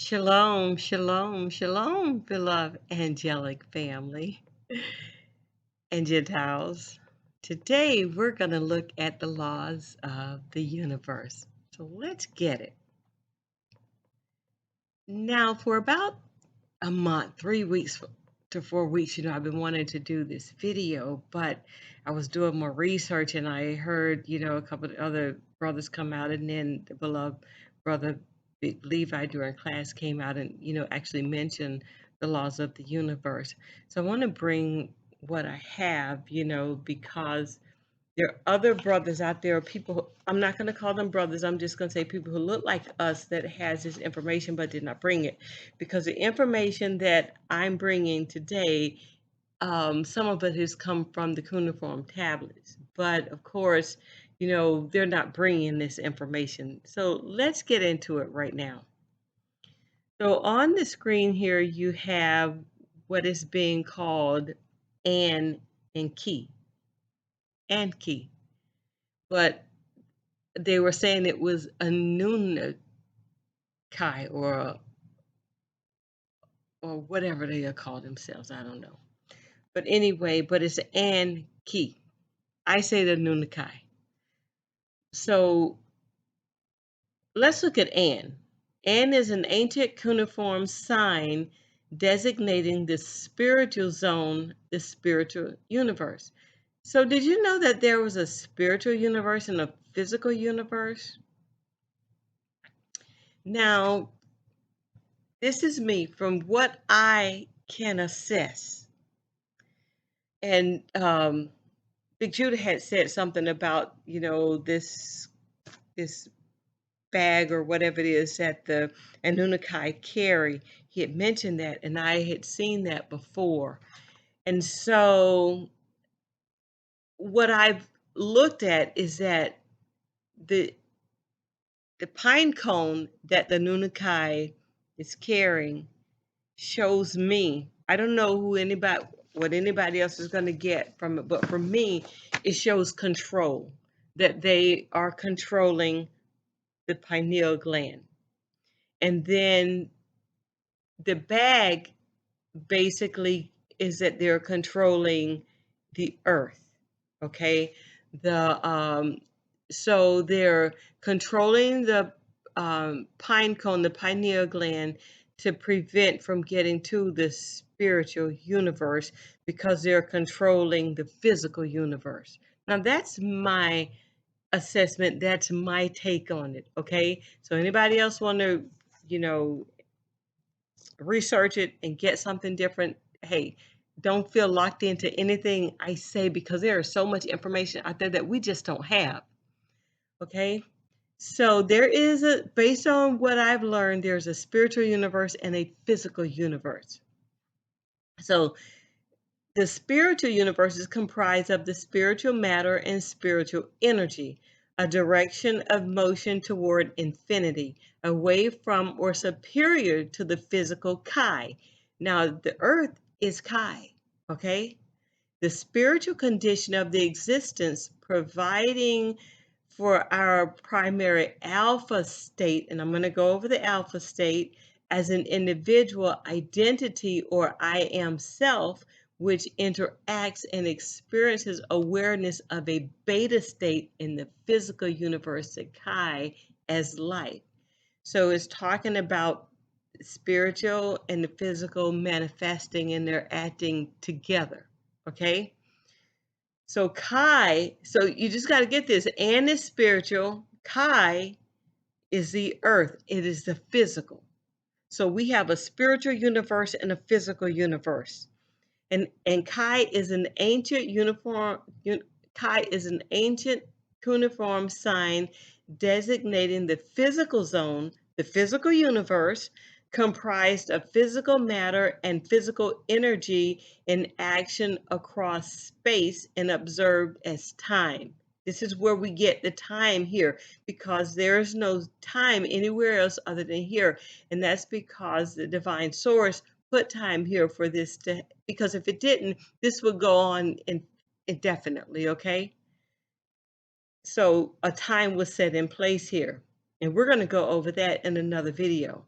Shalom, shalom, shalom, beloved angelic family and Gentiles. Today we're going to look at the laws of the universe. So let's get it. Now, for about a month, 3 weeks to 4 weeks, I've been wanting to do this video, but I was doing more research and I heard, a couple of other brothers come out, and then the beloved brother Big Levi during class came out and, actually mentioned the laws of the universe. So I want to bring what I have, because there are other brothers out there, people, I'm not going to call them brothers, I'm just going to say people who look like us that has this information but did not bring it. Because the information that I'm bringing today, some of it has come from the cuneiform tablets. But of course, they're not bringing this information. So let's get into it right now. So on the screen here, you have what is being called An and Key. Anki. But they were saying it was Anunnaki or whatever they call themselves. I don't know. But anyway, but it's Anki. I say the Anunnaki. So let's look at An. An is an ancient cuneiform sign designating the spiritual zone, the spiritual universe. So did you know that there was a spiritual universe and a physical universe? Now, this is me from what I can assess. And Big Judah had said something about, this bag or whatever it is that the Anunnaki carry. He had mentioned that, and I had seen that before. And so what I've looked at is that the the pine cone that the Anunnaki is carrying shows me, I don't know what anybody else is going to get from it, but for me, it shows control, that they are controlling the pineal gland. And then the bag basically is that they're controlling the earth. Okay. So they're controlling the pine cone, the pineal gland, to prevent from getting to the spiritual universe because they're controlling the physical universe. Now that's my assessment. That's my take on it. Okay. So anybody else want to, research it and get something different, hey, don't feel locked into anything I say because there is so much information out there that we just don't have. Okay. So there is based on what I've learned, there's a spiritual universe and a physical universe. So the spiritual universe is comprised of the spiritual matter and spiritual energy, a direction of motion toward infinity, away from or superior to the physical Kai. Now, the earth is Kai, okay? The spiritual condition of the existence providing for our primary alpha state, and I'm going to go over the alpha state as an individual identity or I am self, which interacts and experiences awareness of a beta state in the physical universe, the Kai, as life. So it's talking about spiritual and the physical manifesting and they're acting together. Okay. So Kai, so you just got to get this. An is spiritual. Kai is the earth. It is the physical. So we have a spiritual universe and a physical universe. And Kai is an ancient Kai is an ancient cuneiform sign designating the physical zone, the physical universe, comprised of physical matter and physical energy in action across space and observed as time. This is where we get the time here because there's no time anywhere else other than here. And that's because the divine source put time here for this to, because if it didn't, this would go on indefinitely, okay? So a time was set in place here. And we're going to go over that in another video.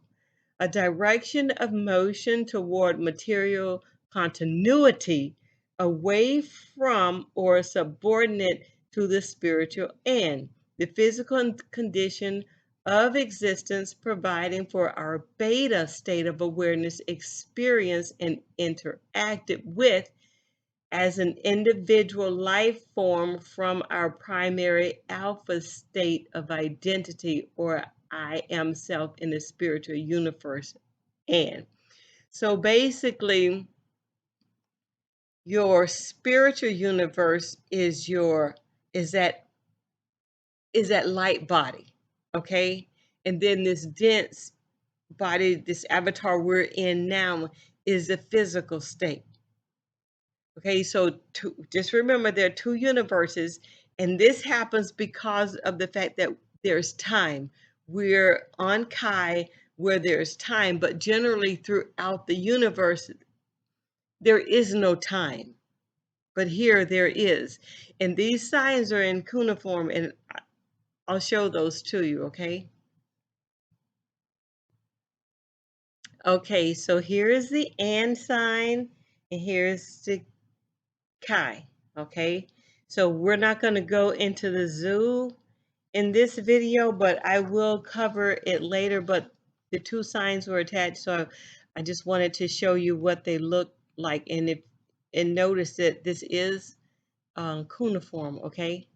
a direction of motion toward material continuity away from or subordinate to the spiritual end, the physical condition of existence, providing for our beta state of awareness experienced and interacted with as an individual life form from our primary alpha state of identity, or I am self in the spiritual universe. And so basically, your spiritual universe is that is that light body, okay? And then this dense body, this avatar we're in now, is the physical state. Okay, so just remember there are two universes, and this happens because of the fact that there's time. We're on Kai where there's time, but generally throughout the universe, there is no time. But here there is. And these signs are in cuneiform, and I'll show those to you, okay? Okay, so here is the and sign, and here's the Kai, okay? So we're not going to go into the zoo in this video, but I will cover it later. But the two signs were attached, so I just wanted to show you what they look like, and notice that this is cuneiform, okay?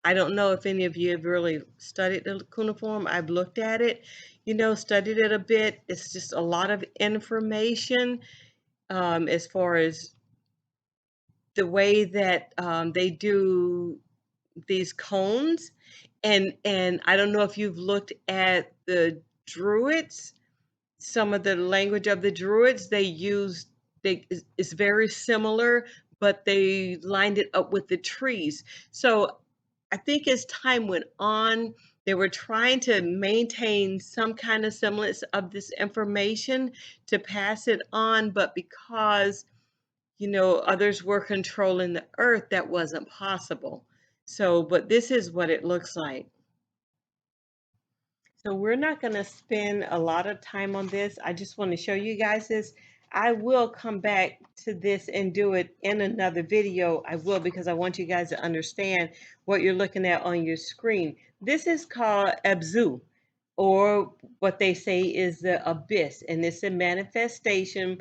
I don't know if any of you have really studied the cuneiform. I've looked at it, studied it a bit. It's just a lot of information as far as the way that they do these cones, and I don't know if you've looked at the Druids, some of the language of the Druids they use. It's very similar, but they lined it up with the trees. So I think as time went on, they were trying to maintain some kind of semblance of this information to pass it on, but because others were controlling the earth, that wasn't possible. So, but this is what it looks like. So we're not going to spend a lot of time on this. I just want to show you guys this. I will come back to this and do it in another video. I will, because I want you guys to understand what you're looking at on your screen. This is called Abzu, or what they say is the abyss, and it's a manifestation.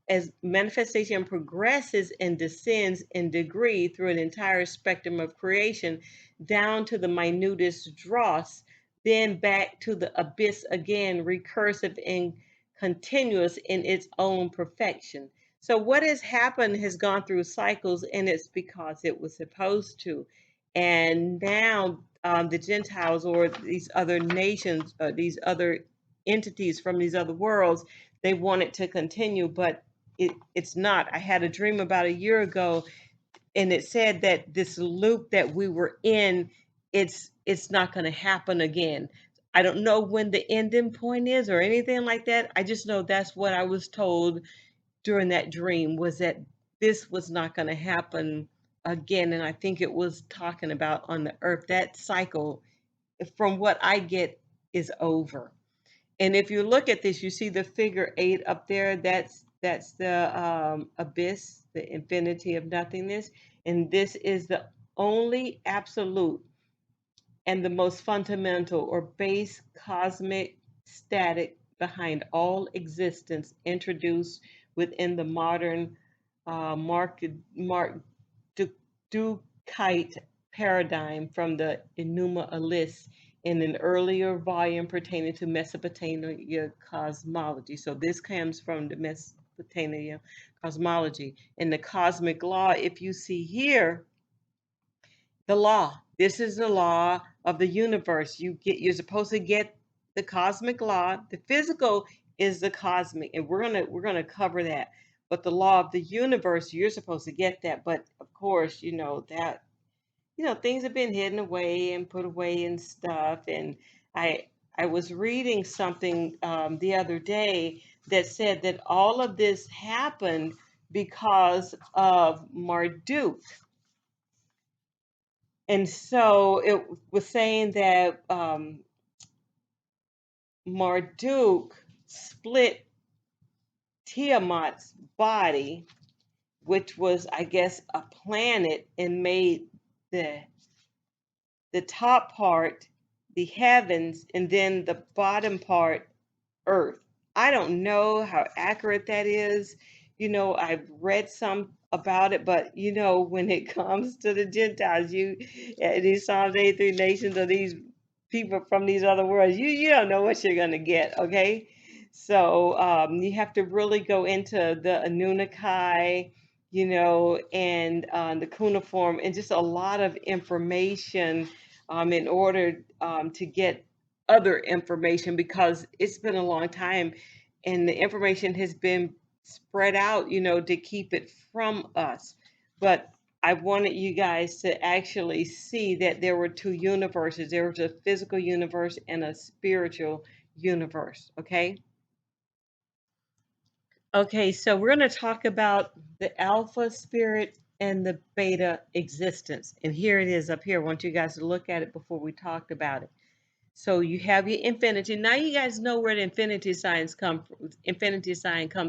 As manifestation progresses and descends in degree through an entire spectrum of creation, down to the minutest dross, then back to the abyss again, recursive and continuous in its own perfection. So what has happened has gone through cycles, and it's because it was supposed to. And now the Gentiles, or these other nations, these other entities from these other worlds, they want it to continue, but it's not. I had a dream about a year ago, and it said that this loop that we were in, it's not going to happen again. I don't know when the ending point is or anything like that. I just know that's what I was told during that dream, was that this was not going to happen again. And I think it was talking about on the earth, that cycle, from what I get, is over. And if you look at this, you see the figure 8 up there. That's the abyss, the infinity of nothingness. And this is the only absolute and the most fundamental or base cosmic static behind all existence, introduced within the modern Mardukite paradigm from the Enuma Elish in an earlier volume pertaining to Mesopotamia cosmology. So this comes from the Mesopotamia cosmology. In the cosmic law, if you see here, the law. This is the law of the universe. You're supposed to get the cosmic law. The physical is the cosmic, and we're gonna cover that. But the law of the universe, you're supposed to get that. But of course, that things have been hidden away and put away and stuff. And I was reading something the other day that said that all of this happened because of Marduk. And so it was saying that Marduk split Tiamat's body, which was, I guess, a planet, and made the the top part the heavens, and then the bottom part earth. I don't know how accurate that is. I've read some about it, but when it comes to the Gentiles, these Psalms 83 nations, or these people from these other worlds, you don't know what you're gonna get, okay? So you have to really go into the Anunnaki, and the cuneiform, and just a lot of information in order to get other information, because it's been a long time and the information has been spread out, to keep it from us. But I wanted you guys to actually see that there were two universes. There was a physical universe and a spiritual universe. Okay. Okay, so we're going to talk about the alpha spirit and the beta existence. And here it is up here. I want you guys to look at it before we talked about it. So you have your infinity. Now you guys know where the infinity sign comes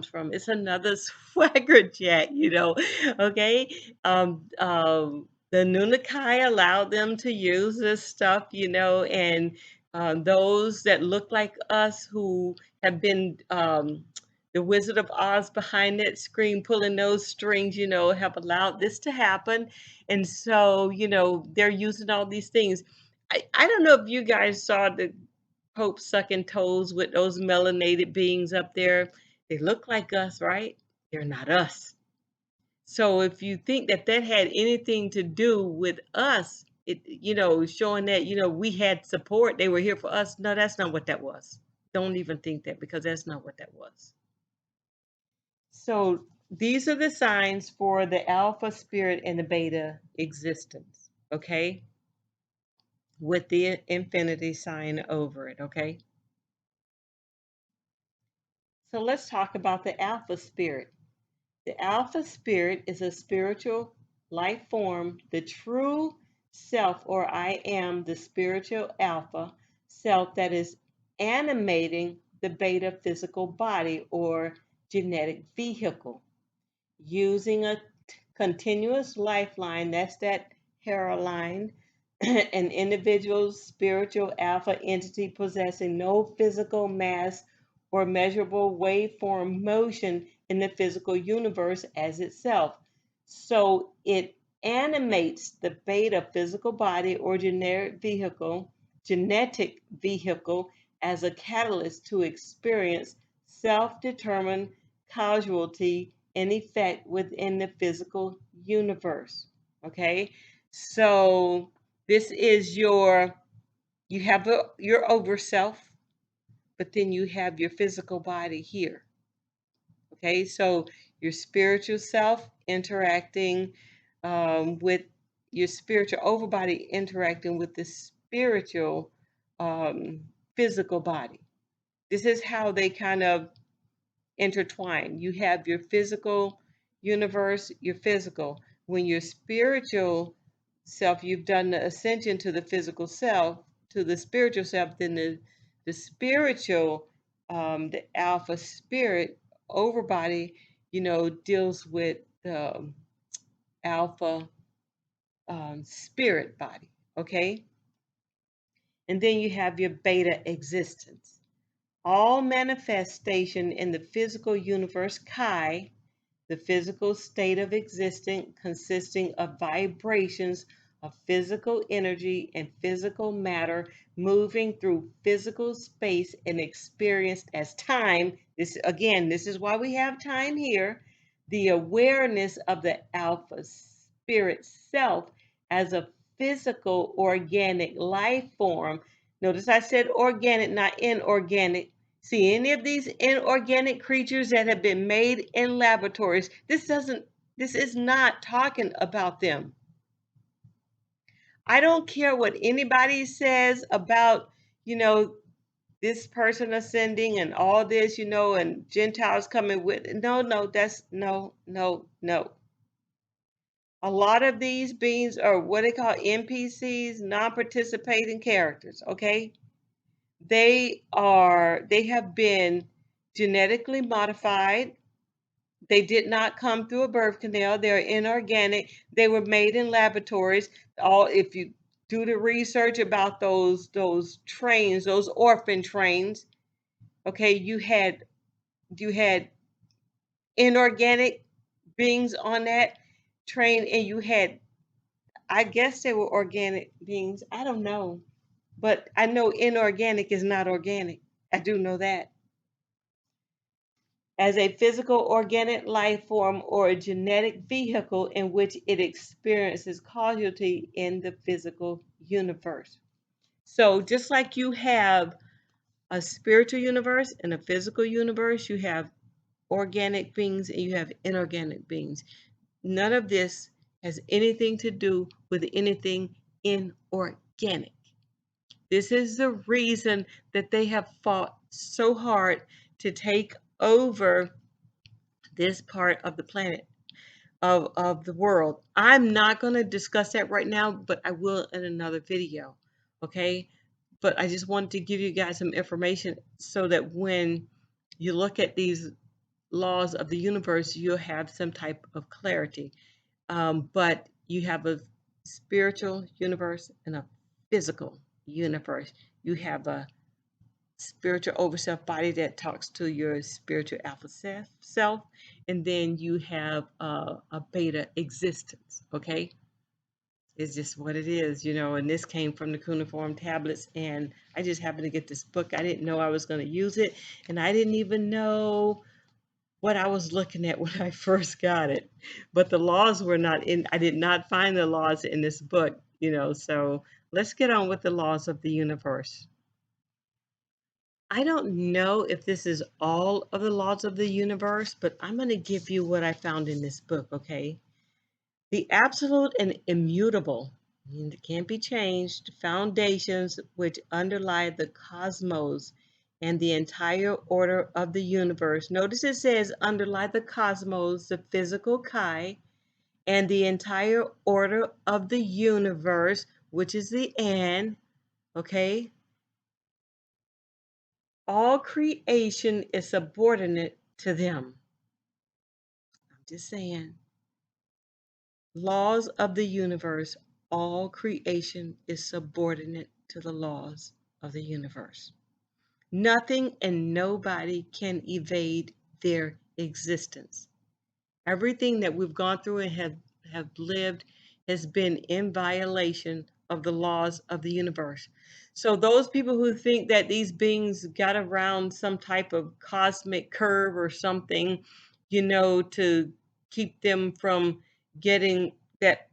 from. It's another swagger jack, Okay. The Nunakai allowed them to use this stuff, and those that look like us, who have been the Wizard of Oz behind that screen pulling those strings, have allowed this to happen. And so, they're using all these things. I don't know if you guys saw the Pope sucking toes with those melanated beings up there. They look like us, right? They're not us. So if you think that that had anything to do with us, showing that, we had support, they were here for us. No, that's not what that was. Don't even think that, because that's not what that was. So these are the signs for the alpha spirit and the beta existence, okay? With the infinity sign over it, okay? So let's talk about the alpha spirit. The alpha spirit is a spiritual life form, the true self, or I am the spiritual alpha self that is animating the beta physical body or genetic vehicle, using a continuous lifeline, that's that Hera line, an individual's spiritual alpha entity possessing no physical mass or measurable waveform motion in the physical universe as itself. So it animates the beta physical body or genetic vehicle as a catalyst to experience self-determined causality and effect within the physical universe. Okay, so this is you have your over self, but then you have your physical body here. Okay, so your spiritual self interacting with your spiritual overbody, interacting with the spiritual physical body. This is how they kind of intertwine. You have your physical universe, your physical. When your spiritual self, you've done the ascension to the physical self, to the spiritual self, then the spiritual, the alpha spirit overbody, deals with the alpha spirit body. Okay. And then you have your beta existence. All manifestation in the physical universe, Chi, the physical state of existence consisting of vibrations of physical energy and physical matter moving through physical space and experienced as time. This is why we have time here. The awareness of the alpha spirit self as a physical organic life form. Notice I said organic, not inorganic. See, any of these inorganic creatures that have been made in laboratories, this is not talking about them. I don't care what anybody says about, this person ascending and all this, and Gentiles coming with. No, that's no. A lot of these beings are what they call NPCs, non-participating characters, okay? They have been genetically modified. They did not come through a birth canal. They're inorganic. They were made in laboratories. All if you do the research about those trains, those orphan trains, okay, you had inorganic beings on that train, and you had, I guess they were organic beings. I don't know. But I know inorganic is not organic. I do know that. As a physical organic life form or a genetic vehicle in which it experiences causality in the physical universe. So just like you have a spiritual universe and a physical universe, you have organic beings and you have inorganic beings. None of this has anything to do with anything inorganic. This is the reason that they have fought so hard to take over this part of the planet, of the world. I'm not going to discuss that right now, but I will in another video. Okay. But I just wanted to give you guys some information so that when you look at these laws of the universe, you'll have some type of clarity. But you have a spiritual universe and a physical universe. You have a spiritual overself body that talks to your spiritual alpha self, and then you have a beta existence. Okay, it's just what it is, and this came from the cuneiform tablets, and I just happened to get this book. I didn't know I was going to use it, and I didn't even know what I was looking at when I first got it. But the laws were not in, I did not find the laws in this book, so let's get on with the laws of the universe. I don't know if this is all of the laws of the universe, but I'm going to give you what I found in this book, okay? The absolute and immutable, and it can't be changed, foundations which underlie the cosmos and the entire order of the universe. Notice it says underlie the cosmos, the physical Chi, and the entire order of the universe, which is the An, okay? All creation is subordinate to them. I'm just saying. Laws of the universe, all creation is subordinate to the laws of the universe. Nothing and nobody can evade their existence. Everything that we've gone through and have lived has been in violation of the laws of the universe. So those people who think that these beings got around some type of cosmic curve or something, to keep them from getting that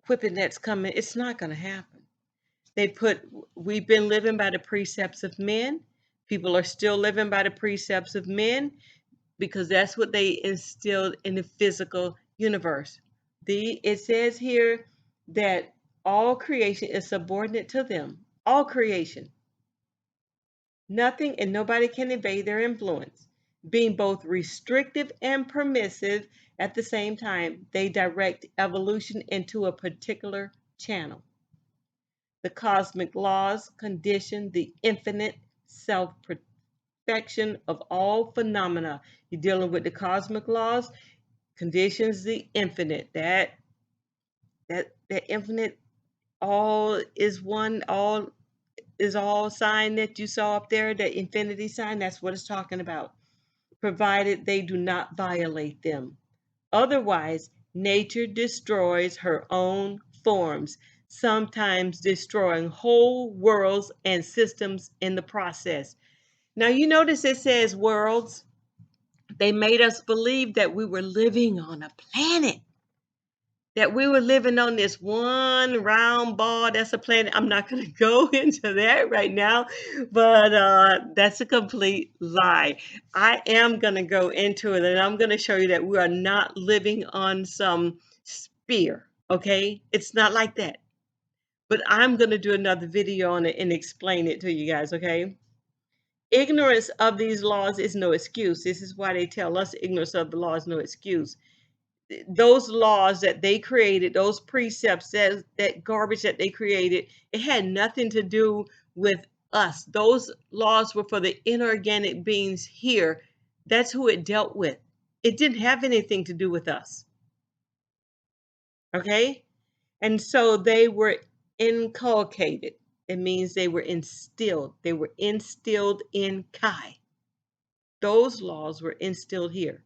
whipping that's coming, it's not going to happen. We've been living by the precepts of men. People are still living by the precepts of men because that's what they instilled in the physical universe. It says here that all creation is subordinate to them. All creation. Nothing and nobody can evade their influence. Being both restrictive and permissive at the same time, they direct evolution into a particular channel. The cosmic laws condition the infinite self perfection of all phenomena. You're dealing with the cosmic laws, conditions the infinite. That infinite, all is one, all is all sign that you saw up there, that infinity sign, that's what it's talking about. Provided they do not violate them. Otherwise, nature destroys her own forms, sometimes destroying whole worlds and systems in the process. Now, you notice it says worlds. They made us believe that we were living on a planet, that we were living on this one round ball that's a planet. I'm not going to go into that right now, but that's a complete lie. I am going to go into it, and I'm going to show you that we are not living on some sphere, okay? It's not like that. But I'm going to do another video on it and explain it to you guys, okay? Ignorance of these laws is no excuse. This is why they tell us ignorance of the law is no excuse. Those laws that they created, those precepts, that garbage that they created, it had nothing to do with us. Those laws were for the inorganic beings here. That's who it dealt with. It didn't have anything to do with us. Okay? And so they were inculcated. It means they were instilled. They were instilled in Kai. Those laws were instilled here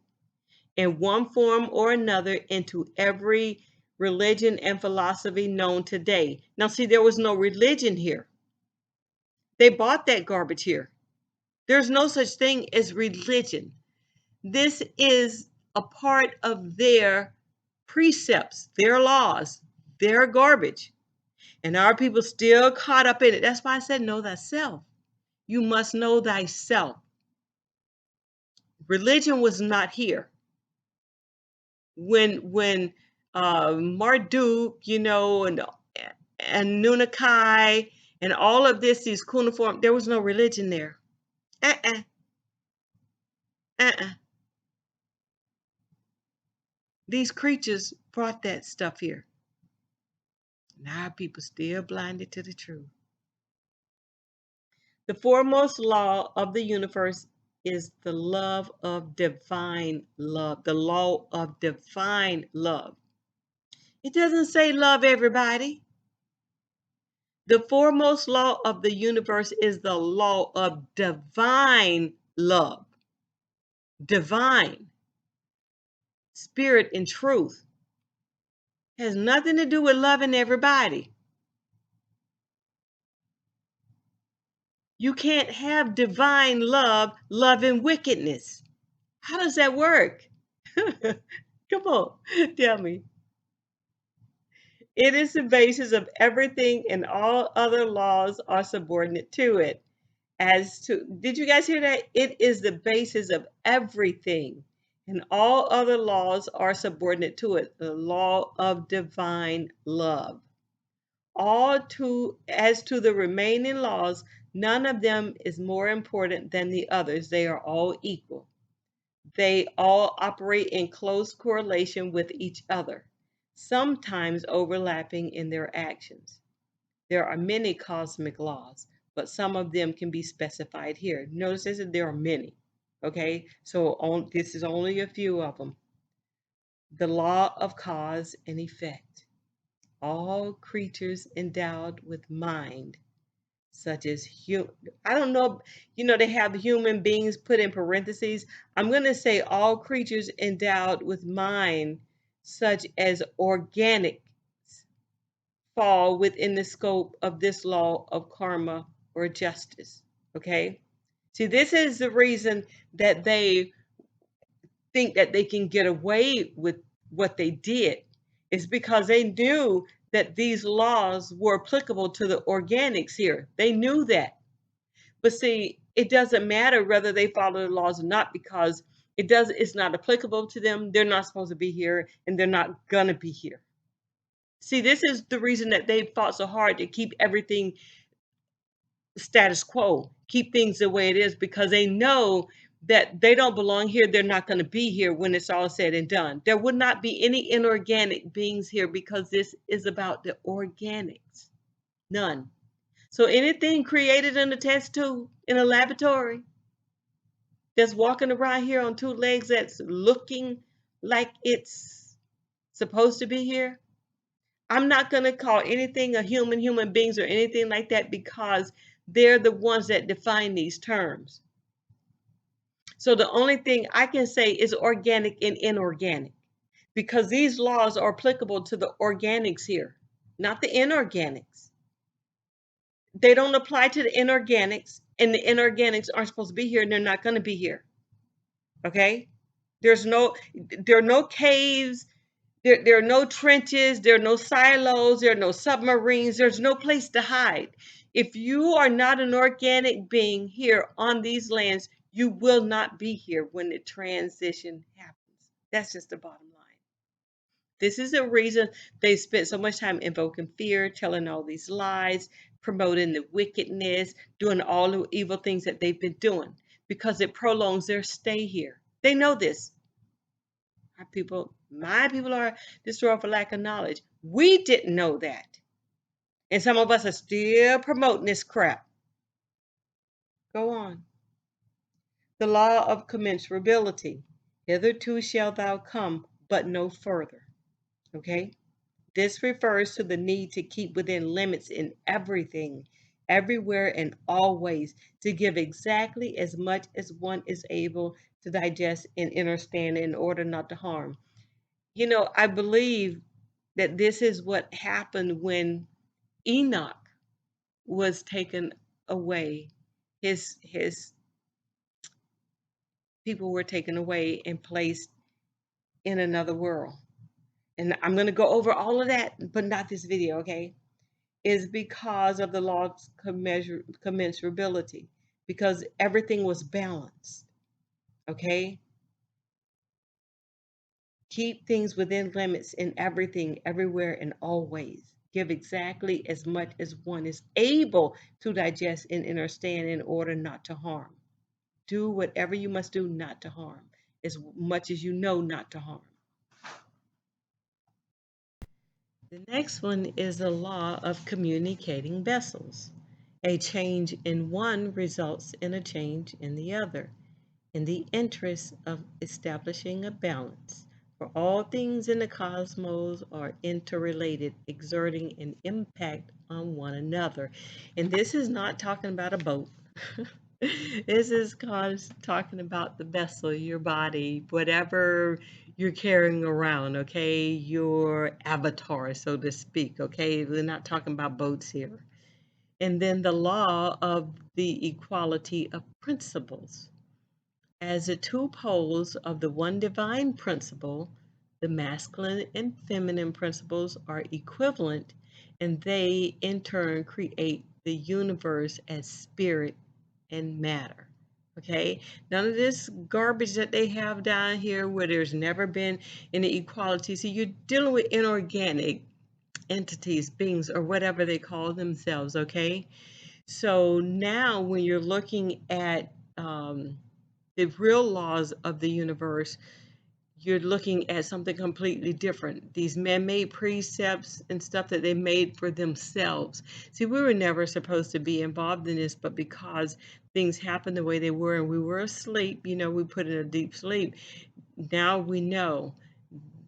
in one form or another into every religion and philosophy known today. Now, see, there was no religion here. They bought that garbage here. There's no such thing as religion. This is a part of their precepts, their laws, their garbage. And our people still caught up in it. That's why I said, know thyself. You must know thyself. Religion was not here. When Marduk, and Nunakai, and all of this, these cuneiform, there was no religion there. Uh-uh. Uh-uh. These creatures brought that stuff here. Now people still blinded to the truth. The foremost law of the universe is the love of divine love, the law of divine love. It doesn't say love everybody. The foremost law of the universe is the law of divine love. Divine. Spirit and truth. Has nothing to do with loving everybody. You can't have divine love loving wickedness. How does that work? Come on, tell me. It is the basis of everything, and all other laws are subordinate to it. Did you guys hear that? It is the basis of everything, and all other laws are subordinate to it. The law of divine love. As to the remaining laws, none of them is more important than the others. They are all equal. They all operate in close correlation with each other, sometimes overlapping in their actions. There are many cosmic laws, but some of them can be specified here. Notice that there are many. Okay, so this is only a few of them. The law of cause and effect. All creatures endowed with mind, such as I don't know, they have human beings put in parentheses. I'm going to say all creatures endowed with mind, such as organic, fall within the scope of this law of karma or justice. Okay? See, this is the reason that they think that they can get away with what they did, is because they knew that these laws were applicable to the organics here. They knew that. But see, it doesn't matter whether they follow the laws or not, because it's not applicable to them. They're not supposed to be here, and they're not gonna be here. See, this is the reason that they fought so hard to keep everything status quo, keep things the way it is, because they know that they don't belong here. They're not going to be here when it's all said and done. There would not be any inorganic beings here, because this is about the organics. None. So anything created in a test tube in a laboratory that's walking around here on two legs, that's looking like it's supposed to be here, I'm not going to call anything a human beings or anything like that, because they're the ones that define these terms. So the only thing I can say is organic and inorganic, because these laws are applicable to the organics here, not the inorganics. They don't apply to the inorganics, and the inorganics aren't supposed to be here, and they're not going to be here. Okay? There are no caves. There are no trenches, there are no silos, there are no submarines, there's no place to hide. If you are not an organic being here on these lands, you will not be here when the transition happens. That's just the bottom line. This is the reason they spent so much time invoking fear, telling all these lies, promoting the wickedness, doing all the evil things that they've been doing, because it prolongs their stay here. They know this. My people are destroyed for lack of knowledge. We didn't know that. And some of us are still promoting this crap. Go on. The law of commensurability. Hitherto shalt thou come, but no further. Okay? This refers to the need to keep within limits in everything, everywhere, and always, to give exactly as much as one is able to digest and understand in order not to harm. I believe that this is what happened when Enoch was taken away. His people were taken away and placed in another world. And I'm going to go over all of that, but not this video, okay? Is because of the law's commensurability, because everything was balanced, okay? Keep things within limits in everything, everywhere, and always. Give exactly as much as one is able to digest and understand in order not to harm. Do whatever you must do not to harm, as much as you know not to harm. The next one is the law of communicating vessels. A change in one results in a change in the other, in the interest of establishing a balance. For all things in the cosmos are interrelated, exerting an impact on one another. And this is not talking about a boat. This is talking about the vessel, your body, whatever you're carrying around, okay? Your avatar, so to speak, okay? We're not talking about boats here. And then the law of the equality of principles. As the two poles of the one divine principle, the masculine and feminine principles are equivalent, and they in turn create the universe as spirit and matter. Okay, none of this garbage that they have down here where there's never been any equality. So you're dealing with inorganic entities, beings, or whatever they call themselves. Okay, so now when you're looking at the real laws of the universe, you're looking at something completely different. These man-made precepts and stuff that they made for themselves. See, we were never supposed to be involved in this, but because things happened the way they were and we were asleep, we put in a deep sleep. Now we know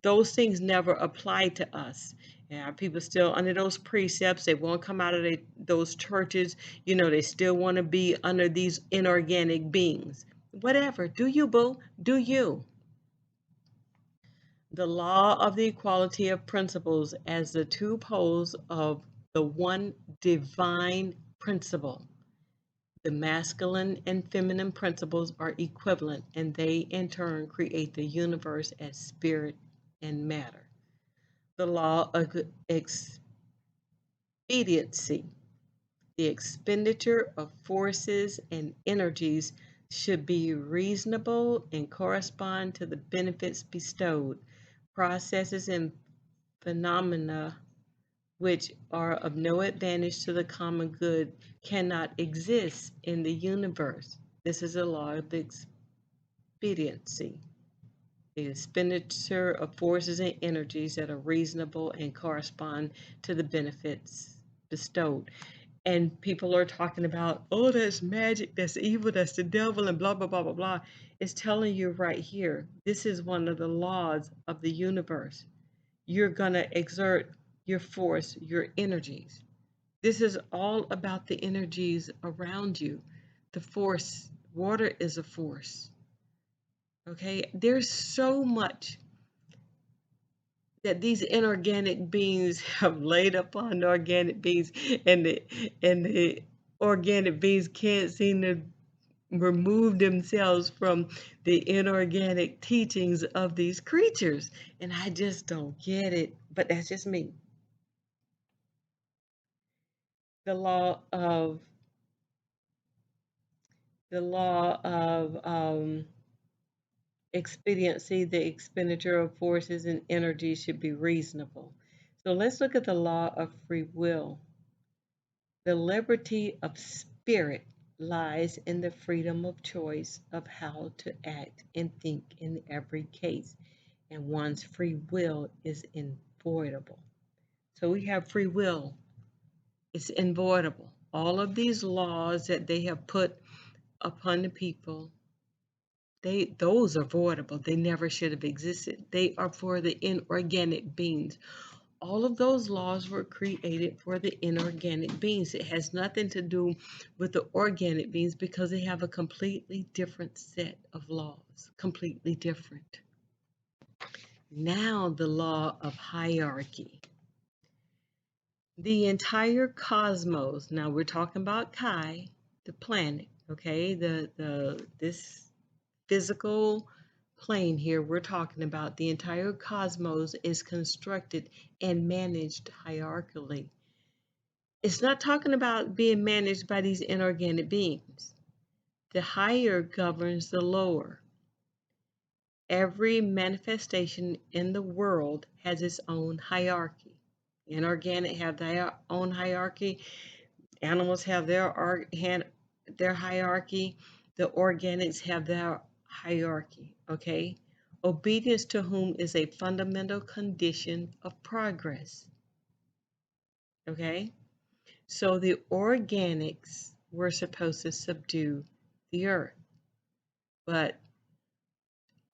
those things never apply to us. And people still under those precepts. They won't come out of those churches. They still want to be under these inorganic beings. Whatever. Do you, boo? Do you? The law of the equality of principles as the two poles of the one divine principle. The masculine and feminine principles are equivalent, and they in turn create the universe as spirit and matter. The law of expediency. The expenditure of forces and energies should be reasonable and correspond to the benefits bestowed. Processes and phenomena which are of no advantage to the common good cannot exist in the universe. This is a law of expediency. The expenditure of forces and energies that are reasonable and correspond to the benefits bestowed. And people are talking about, oh, that's magic, that's evil, that's the devil, and blah, blah, blah, blah, blah. It's telling you right here, this is one of the laws of the universe. You're going to exert your force, your energies. This is all about the energies around you. The force, water is a force. Okay, there's so much that these inorganic beings have laid upon the organic beings, and the organic beings can't seem to remove themselves from the inorganic teachings of these creatures. And I just don't get it, but that's just me. The law of expediency, the expenditure of forces and energy should be reasonable. So let's look at the law of free will. The liberty of spirit lies in the freedom of choice of how to act and think in every case, and one's free will is invoidable. So we have free will. It's invoidable. All of these laws that they have put upon the people, those are voidable. They never should have existed. They are for the inorganic beings. All of those laws were created for the inorganic beings. It has nothing to do with the organic beings because they have a completely different set of laws, completely different. Now, the law of hierarchy. The entire cosmos, now we're talking about Kai, the planet, okay? This physical plane here, we're talking about the entire cosmos is constructed and managed hierarchically. It's not talking about being managed by these inorganic beings. The higher governs the lower. Every manifestation in the world has its own hierarchy. Inorganic have their own hierarchy. Animals have their hierarchy. The organics have their hierarchy, okay? Obedience to whom is a fundamental condition of progress, okay? So the organics were supposed to subdue the earth, but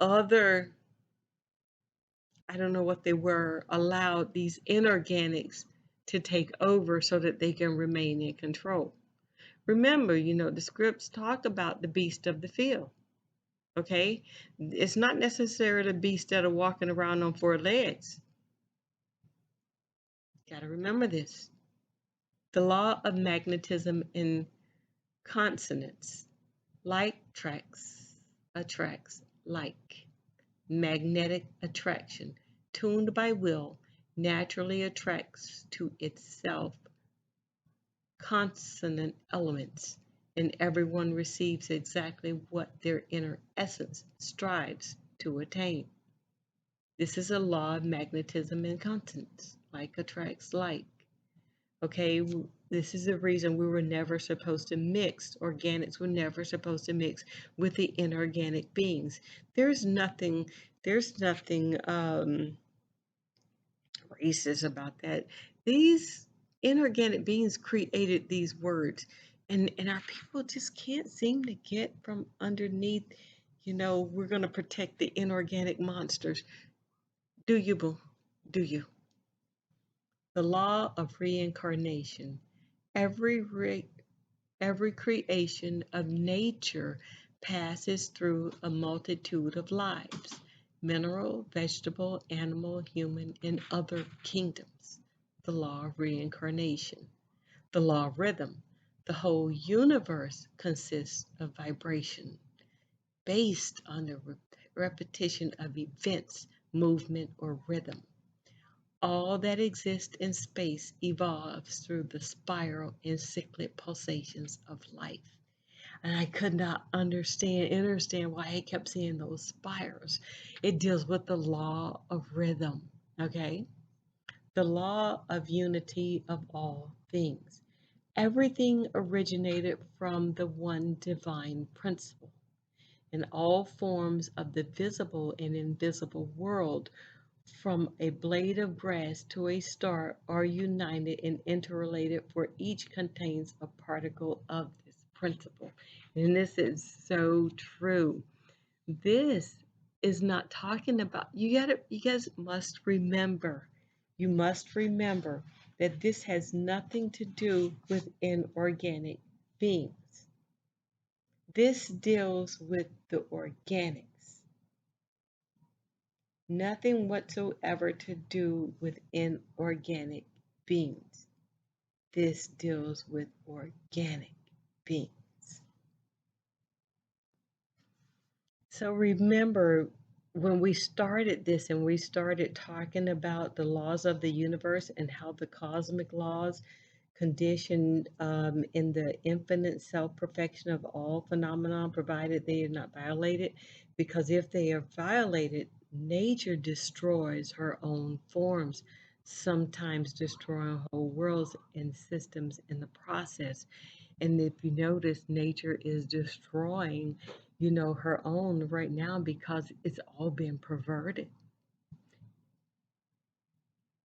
other, I don't know what they were, allowed these inorganics to take over so that they can remain in control. Remember, the scripts talk about the beast of the field, okay? It's not necessarily beasts that are walking around on four legs. Got to remember this. The law of magnetism in consonance. Like attracts like. Magnetic attraction, tuned by will, naturally attracts to itself consonant elements, and everyone receives exactly what their inner essence strives to attain. This is a law of magnetism and consonance. Like attracts like. Okay, this is the reason we were never supposed to mix. Organics were never supposed to mix with the inorganic beings. There's nothing racist about that. These inorganic beings created these words, and our people just can't seem to get from underneath. We're going to protect the inorganic monsters. Do you, boo? Do you? The law of reincarnation. Every creation of nature passes through a multitude of lives: mineral, vegetable, animal, human, and other kingdoms. The law of reincarnation. The law of rhythm. The whole universe consists of vibration based on the repetition of events, movement, or rhythm. All that exists in space evolves through the spiral and cyclic pulsations of life. And I could not understand why I kept seeing those spirals. It deals with the law of rhythm, okay? The law of unity of all things. Everything originated from the one divine principle, and all forms of the visible and invisible world, from a blade of grass to a star, are united and interrelated, for each contains a particle of this principle. And this is so true. This is not talking about, you guys must remember, that this has nothing to do with inorganic beings. This deals with the organics. Nothing whatsoever to do with inorganic beings. This deals with organic beings. So remember, when we started this and we started talking about the laws of the universe and how the cosmic laws condition in the infinite self-perfection of all phenomena, provided they are not violated, because if they are violated, nature destroys her own forms, sometimes destroying whole worlds and systems in the process. And if you notice, nature is destroying, her own right now because it's all been perverted.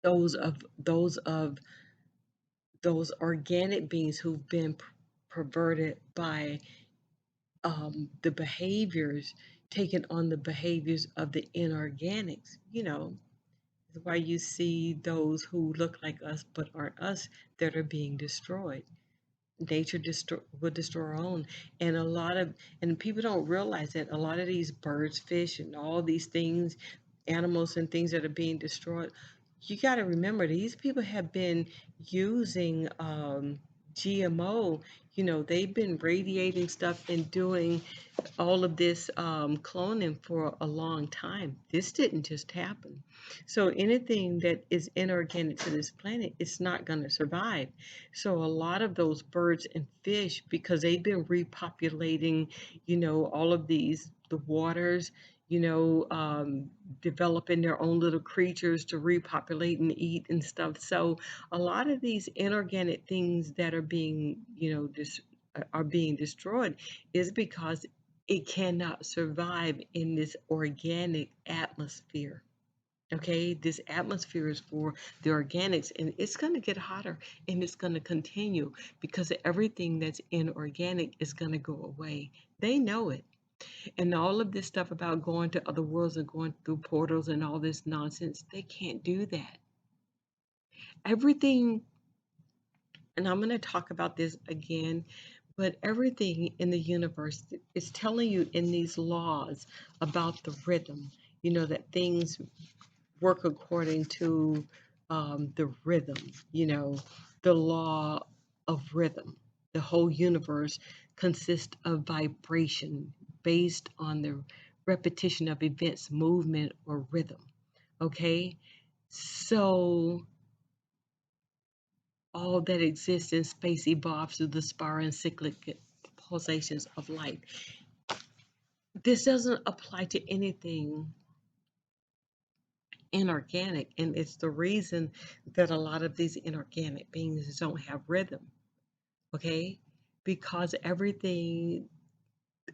Those organic beings who've been perverted by the behaviors, taking on the behaviors of the inorganics. That's why you see those who look like us but aren't us that are being destroyed. Nature will destroy our own. And and people don't realize that a lot of these birds, fish, and all these things, animals and things that are being destroyed, you got to remember these people have been using GMO. They've been radiating stuff and doing all of this cloning for a long time. This didn't just happen. So anything that is inorganic to this planet, it's not going to survive. So a lot of those birds and fish, because they've been repopulating, all of the waters, you know, um, developing their own little creatures to repopulate and eat and stuff. So a lot of these inorganic things that are being, are being destroyed is because it cannot survive in this organic atmosphere. Okay, this atmosphere is for the organics, and it's going to get hotter and it's going to continue because everything that's inorganic is going to go away. They know it. And all of this stuff about going to other worlds and going through portals and all this nonsense, they can't do that. Everything, and I'm going to talk about this again, but everything in the universe is telling you in these laws about the rhythm, that things work according to the rhythm, the law of rhythm. The whole universe consists of vibration based on the repetition of events, movement, or rhythm. Okay? So all that exists in space evolves through the spiral and cyclic pulsations of light. This doesn't apply to anything inorganic, and it's the reason that a lot of these inorganic beings don't have rhythm. Okay, because everything,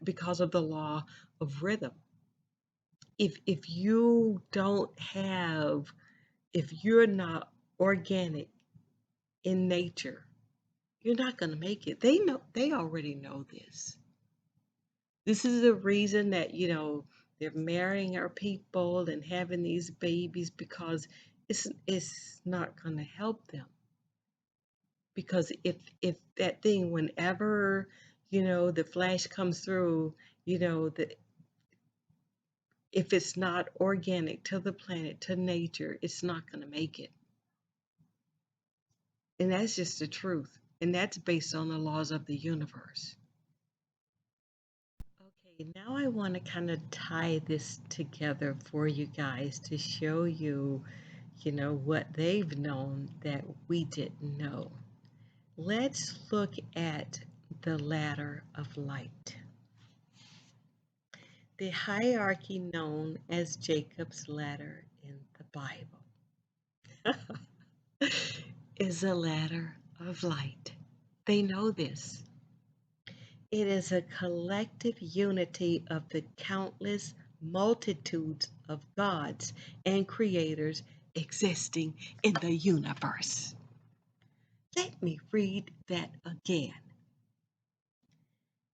because of the law of rhythm. If you don't have, if you're not organic in nature, you're not going to make it. They already know this. This is the reason that, they're marrying our people and having these babies, because it's not going to help them. Because if that thing, whenever, the flash comes through, the if it's not organic to the planet, to nature, it's not going to make it. And that's just the truth. And that's based on the laws of the universe. Okay, now I want to kind of tie this together for you guys to show you, what they've known that we didn't know. Let's look at the ladder of light. The hierarchy known as Jacob's ladder in the Bible is a ladder of light. They know this. It is a collective unity of the countless multitudes of gods and creators existing in the universe. Let me read that again.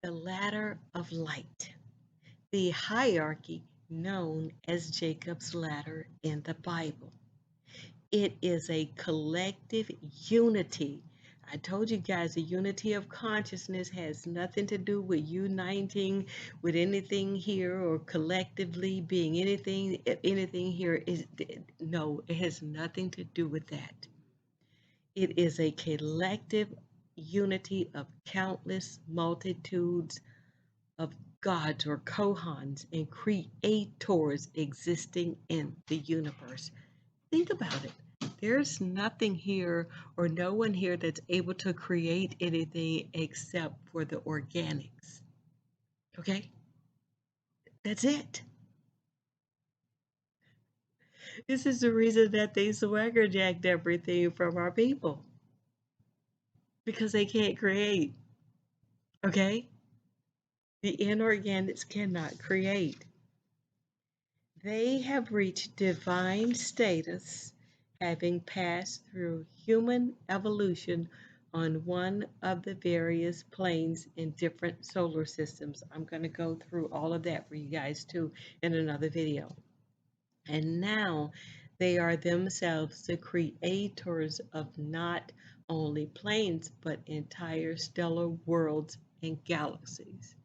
The ladder of light, the hierarchy known as Jacob's ladder in the Bible. It is a collective unity. I told you guys the unity of consciousness has nothing to do with uniting with anything here or collectively being anything here is no, it has nothing to do with that. It is a collective unity of countless multitudes of gods or kohans and creators existing in the universe. Think about it. There's nothing here or no one here that's able to create anything except for the organics. Okay? That's it. This is the reason that they swagger jacked everything from our people. Because they can't create. Okay? The inorganics cannot create. They have reached divine status, having passed through human evolution on one of the various planes in different solar systems. I'm going to go through all of that for you guys too in another video. And now they are themselves the creators of not only planes, but entire stellar worlds and galaxies.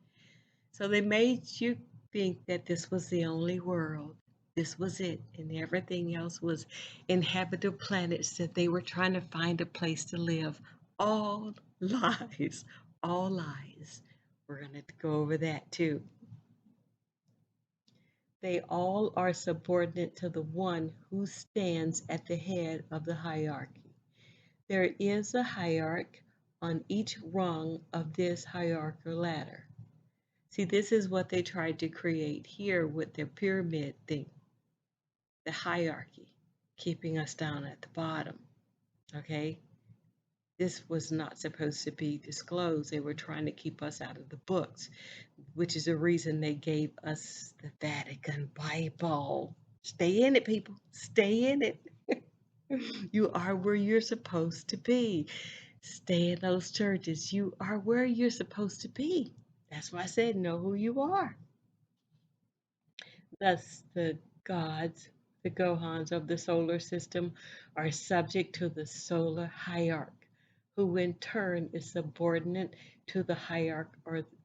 So they made you think that this was the only world. This was it, and everything else was inhabitable planets that they were trying to find a place to live. All lies, all lies. We're going to go over that too. They all are subordinate to the one who stands at the head of the hierarchy. There is a hierarchy on each rung of this hierarchical ladder. See, this is what they tried to create here with their pyramid thing, the hierarchy, keeping us down at the bottom, okay? This was not supposed to be disclosed. They were trying to keep us out of the books, which is the reason they gave us the Vatican Bible. Stay in it, people. Stay in it. You are where you're supposed to be. Stay in those churches. You are where you're supposed to be. That's why I said know who you are. Thus, the gods, the Gohans of the solar system, are subject to the solar hierarch, who in turn is subordinate to the hierarch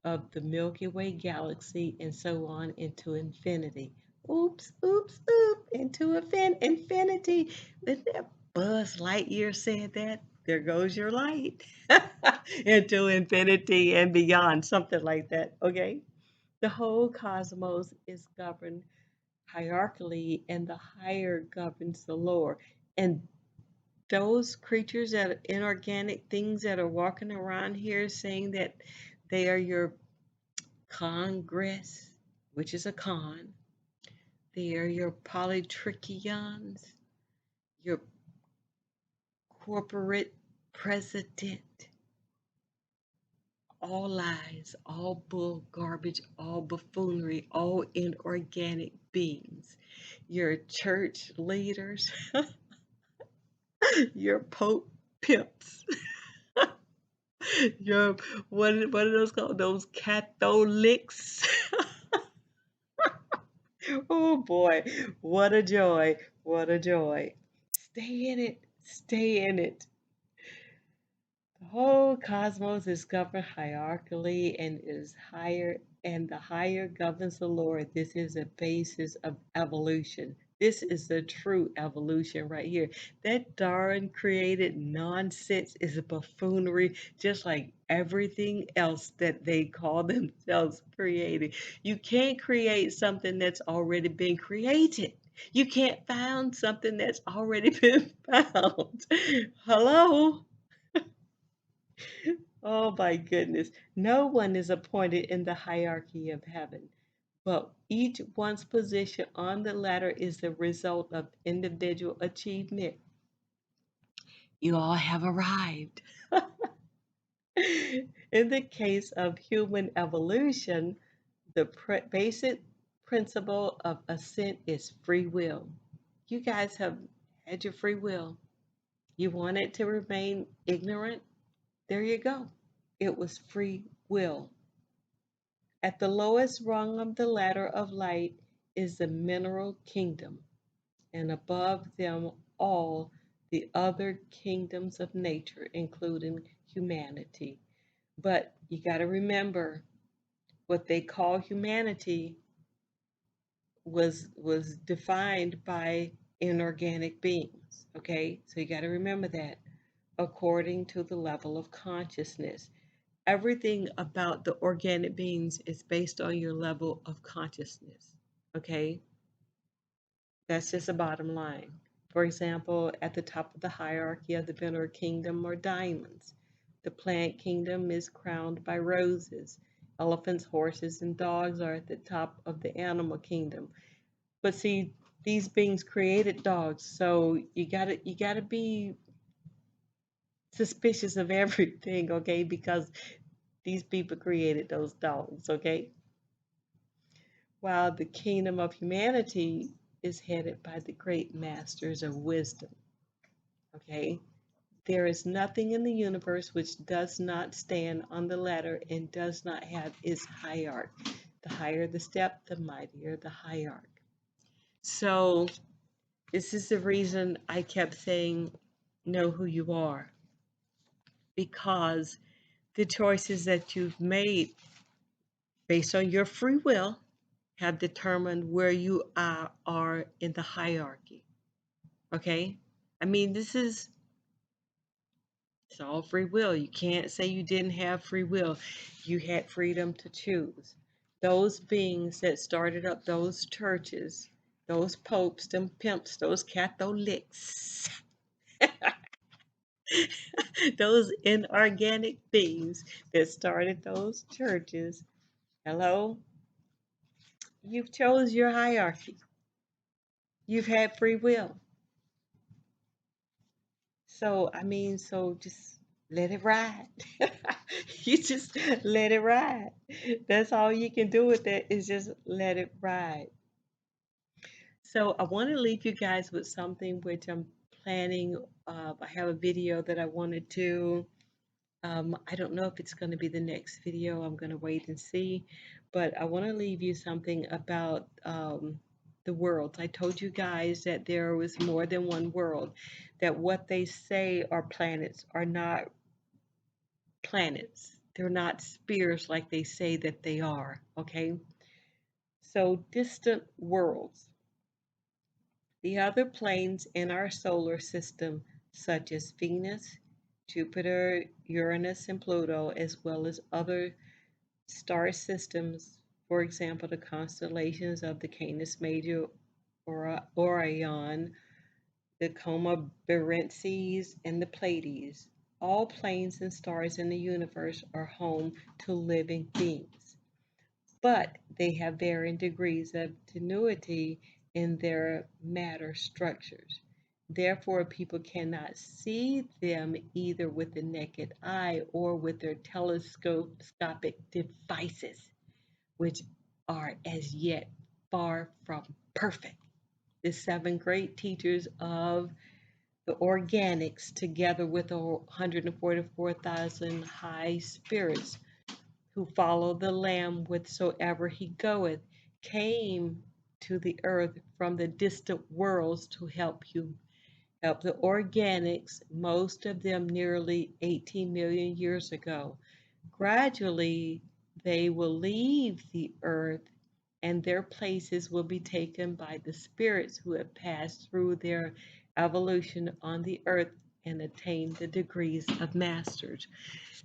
of the Milky Way galaxy, and so on into infinity. Oops, oops, oops, into infinity. Isn't that Buzz Lightyear said that? There goes your light. Into infinity and beyond, something like that, okay? The whole cosmos is governed hierarchically, and the higher governs the lower. And those creatures that are inorganic things that are walking around here saying that they are your congress, which is a con, they are your polytrichions, your corporate president. All lies, all bull garbage, all buffoonery, all inorganic beings. Your church leaders, your Pope pimps, your what are those called? Those Catholics. Oh boy, what a joy! What a joy! Stay in it. Stay in it. The whole cosmos is governed hierarchically and is higher, and the higher governs the lower. This is a basis of evolution. This is the true evolution right here. That Darwin created nonsense is a buffoonery, just like everything else that they call themselves creating. You can't create something that's already been created. You can't found something that's already been found. Hello? Oh my goodness. No one is appointed in the hierarchy of heaven, but each one's position on the ladder is the result of individual achievement. You all have arrived. In the case of human evolution, the basic principle of ascent is free will. You guys have had your free will. You wanted to remain ignorant? There you go. It was free will. At the lowest rung of the ladder of light is the mineral kingdom, and above them all the other kingdoms of nature, including humanity. But you got to remember what they call humanity was defined by inorganic beings. Okay, so you got to remember that according to the level of consciousness. Everything about the organic beings is based on your level of consciousness. Okay, that's just a bottom line. For example, at the top of the hierarchy of the mineral kingdom are diamonds. The plant kingdom is crowned by roses. Elephants, horses, and dogs are at the top of the animal kingdom. But see, these beings created dogs, so you gotta be suspicious of everything, okay? Because these people created those dogs, okay? While the kingdom of humanity is headed by the great masters of wisdom, okay? There is nothing in the universe which does not stand on the ladder and does not have its hierarchy. The higher the step, the mightier the hierarchy. So this is the reason I kept saying, know who you are, because the choices that you've made based on your free will have determined where you are in the hierarchy. Okay? I mean, it's all free will. You can't say you didn't have free will. You had freedom to choose. Those beings that started up those churches, those popes, them pimps, those Catholics, those inorganic beings that started those churches, hello, you've chose your hierarchy. You've had free will. So, I mean, so just let it ride. You just let it ride. That's all you can do with it is just let it ride. So, I want to leave you guys with something which I'm planning. I have a video that I want to do. I don't know if it's going to be the next video. I'm going to wait and see. But I want to leave you something about the worlds. I told you guys that there was more than one world, that what they say are planets are not planets. They're not spheres like they say that they are, okay? So distant worlds. The other planes in our solar system, such as Venus, Jupiter, Uranus, and Pluto, as well as other star systems, for example, the constellations of the Canis Major, Orion, the Coma Berenices, and the Pleiades. All planes and stars in the universe are home to living beings, but they have varying degrees of tenuity in their matter structures. Therefore, people cannot see them either with the naked eye or with their telescopic devices, which are as yet far from perfect. The seven great teachers of the organics, together with the 144,000 high spirits who follow the Lamb whithersoever he goeth, came to the earth from the distant worlds to help the organics, most of them nearly 18 million years ago. Gradually, they will leave the earth and their places will be taken by the spirits who have passed through their evolution on the earth and attained the degrees of masters.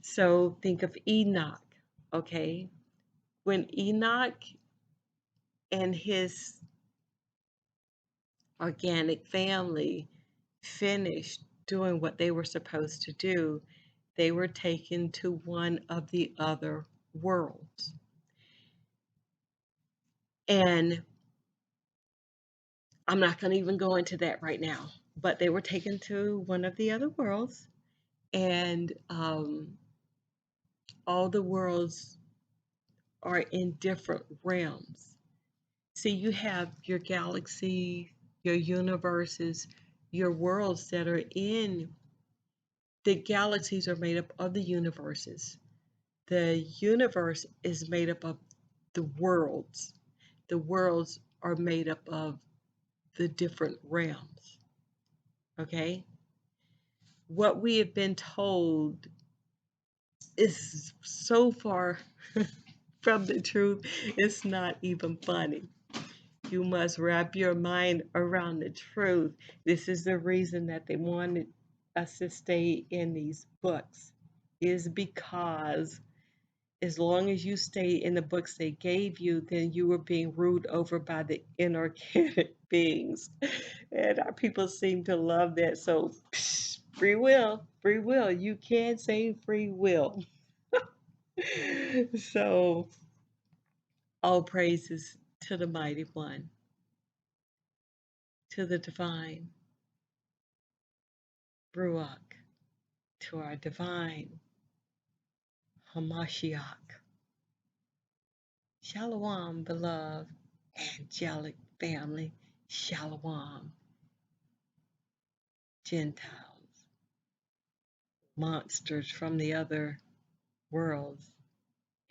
So think of Enoch, okay? When Enoch and his organic family finished doing what they were supposed to do, they were taken to one of the other worlds. And I'm not going to even go into that right now, but they were taken to one of the other worlds, and all the worlds are in different realms. See, you have your galaxy, your universes, your worlds that are in the galaxies are made up of the universes. The universe is made up of the worlds. The worlds are made up of the different realms. Okay? What we have been told is so far from the truth, it's not even funny. You must wrap your mind around the truth. This is the reason that they wanted us to stay in these books, is because as long as you stay in the books they gave you, then you were being ruled over by the inorganic beings. And our people seem to love that. So, free will, free will. You can say free will. So, all praises to the mighty one, to the divine Ruach, to our divine Hamashiach. Shalom, beloved angelic family. Shalom, Gentiles. monsters from the other worlds,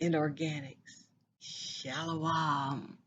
inorganics. Shalom.